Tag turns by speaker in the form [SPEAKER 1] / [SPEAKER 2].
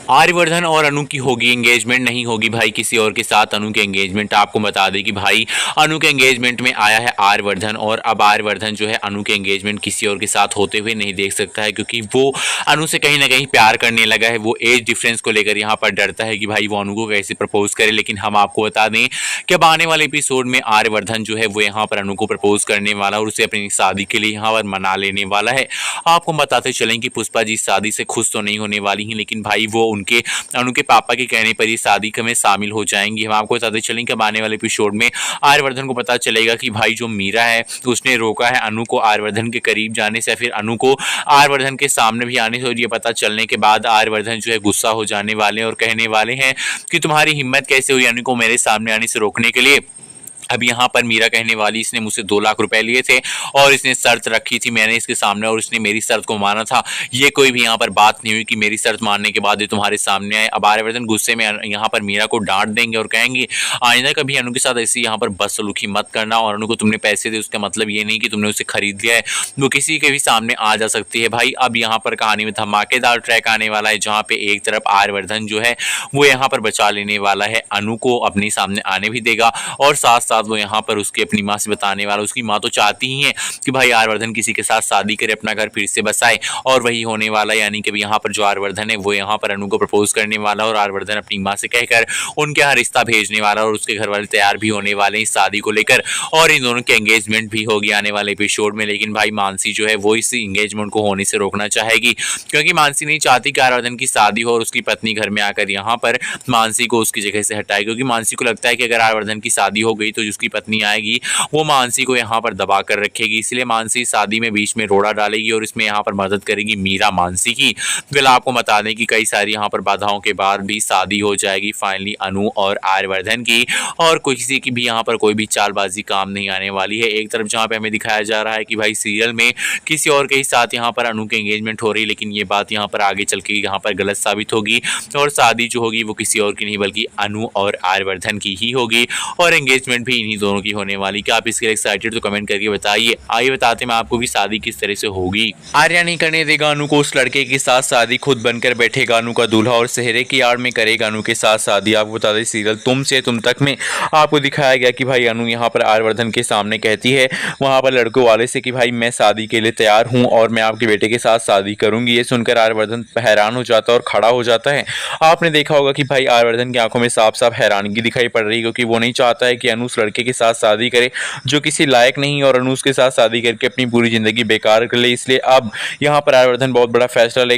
[SPEAKER 1] आर्यवर्धन और अनु की होगी एंगेजमेंट, नहीं होगी भाई किसी और के साथ अनु की एंगेजमेंट। आपको बता दें कि भाई अनु के एंगेजमेंट में आया है आर्यवर्धन, और अब आर्यवर्धन जो है अनु के एंगेजमेंट किसी और के साथ होते हुए नहीं देख सकता है, क्योंकि वो अनु से कहीं ना कहीं प्यार करने लगा है। वो एज डिफरेंस को लेकर यहाँ पर डरता है कि भाई वो अनु को कैसे प्रपोज करे। लेकिन हम आपको बता दें कि अब आने वाले एपिसोड में आर्यवर्धन जो है वो यहाँ पर अनु को प्रपोज करने वाला और उसे अपनी शादी के लिए यहाँ पर मना लेने वाला है। आपको बताते चलें कि पुष्पा जी शादी से खुश तो नहीं होने वाली हैं, लेकिन भाई वो उनके अनु के पापा के कहने पर ही शादी में शामिल हो जाएंगी। हम आपको बताते चलें कि आने वाले एपिसोड में आर्यवर्धन को पता चलेगा कि भाई जो मीरा है उसने रोका है अनु को आर्यवर्धन के करीब जाने से, फिर अनु को आर्यवर्धन के सामने भी आने से। और ये पता चलने के बाद आर्यवर्धन जो है गुस्सा हो जाने वाले हैं और कहने वाले हैं कि तुम्हारी हिम्मत कैसे हुई अनु को मेरे सामने आने से रोकने के लिए। अब यहाँ पर मीरा कहने वाली इसने मुझसे 2 लाख रुपए लिए थे और इसने शर्त रखी थी मैंने इसके सामने और इसने मेरी शर्त को माना था। ये कोई भी यहाँ पर बात नहीं हुई कि मेरी शर्त मानने के बाद ये तुम्हारे सामने आए। अब आर्यवर्धन गुस्से में यहाँ पर मीरा को डांट देंगे और कहेंगे आइंदा कभी अनु के साथ ऐसी यहाँ पर बदसलूकी मत करना, और अनु को तुमने पैसे दे उसका मतलब ये नहीं कि तुमने उसे खरीद लिया है, वो किसी के भी सामने आ जा सकती है। भाई अब यहाँ पर कहानी में धमाकेदार ट्रैक आने वाला है, जहाँ पे एक तरफ आर्यवर्धन जो है वो यहाँ पर बचा लेने वाला है, अनु को अपने सामने आने भी देगा और साथ वो यहाँ पर उसकी अपनी माँ से बताने वाला। उसकी माँ तो चाहती ही है कि भाई आर्यवर्धन किसी के साथ शादी करे, अपना घर फिर से बसाए, और वही होने वाला। यानी कि यहाँ पर जो आर्यवर्धन है वो यहाँ पर अनु को प्रपोज करने वाला और आर्यवर्धन अपनी माँ से कहकर उनके यहाँ रिश्ता भेजने वाला और उसके घर वाले तैयार भी होने वाले हैं इस शादी को लेकर, और इन दोनों की एंगेजमेंट भी होगी आने वाले एपिसोड में। लेकिन भाई मानसी जो है वो इस एंगेजमेंट को होने से रोकना चाहेगी, क्योंकि मानसी नहीं चाहती कि आर्यवर्धन की शादी हो और उसकी पत्नी घर में आकर यहाँ पर मानसी को उसकी जगह से हटाए, क्योंकि मानसी को लगता है कि अगर आर्यवर्धन की शादी हो गई तो जिसकी पत्नी आएगी वो मानसी को यहाँ पर दबा कर रखेगी। इसलिए मानसी शादी में बीच में रोड़ा डालेगी और इसमें यहाँ पर मदद करेगी मीरा मानसी की। फिलहाल आपको बता दें कि कई सारी यहाँ पर बाधाओं के बाद भी शादी हो जाएगी फाइनली अनु और आर्यवर्धन की, और किसी की भी यहाँ पर कोई भी चालबाजी काम नहीं आने वाली है। एक तरफ जहाँ पे हमें दिखाया जा रहा है कि भाई सीरियल में किसी और के साथ यहाँ पर अनु की एंगेजमेंट हो रही है, लेकिन ये बात यहाँ पर आगे चल के यहाँ पर गलत साबित होगी और शादी जो होगी वो किसी और की नहीं बल्कि अनु और आर्यवर्धन की ही होगी, और एंगेजमेंट भी इन्हीं दोनों की होने वाली। क्या आप इसके लिए एक्साइटेड तो कमेंट करके बताइए। आइए बताते हैं आपको भी शादी किस तरह से होगी। आर्या नहीं करने देगा अनु को उस लड़के के साथ शादी, खुद बनकर बैठेगा अनु का दूल्हा और सेहरे की आड़ में करेगा अनु के साथ शादी। आपको बता दें सीरियल तुम से तुम तक में आपको दिखाया गया कि भाई अनु यहाँ पर आर्यवर्धन के सामने कहती है वहां पर लड़कों वाले से कि भाई मैं शादी के लिए तैयार हूँ और मैं आपके बेटे के साथ शादी करूंगी। ये सुनकर आर्यवर्धन हैरान हो जाता है और खड़ा हो जाता है। आपने देखा होगा कि भाई आर्यवर्धन की आंखों में साफ साफ हैरानगी दिखाई पड़ रही है, क्योंकि वो नहीं चाहता है कि अनु उस लड़के के साथ शादी करे जो किसी लायक नहीं, और अनु उसके साथ शादी करके अपनी पूरी जिंदगी बेकार कर ले। इसलिए अब यहाँ पर आर्यवर्धन बहुत बड़ा फैसला ले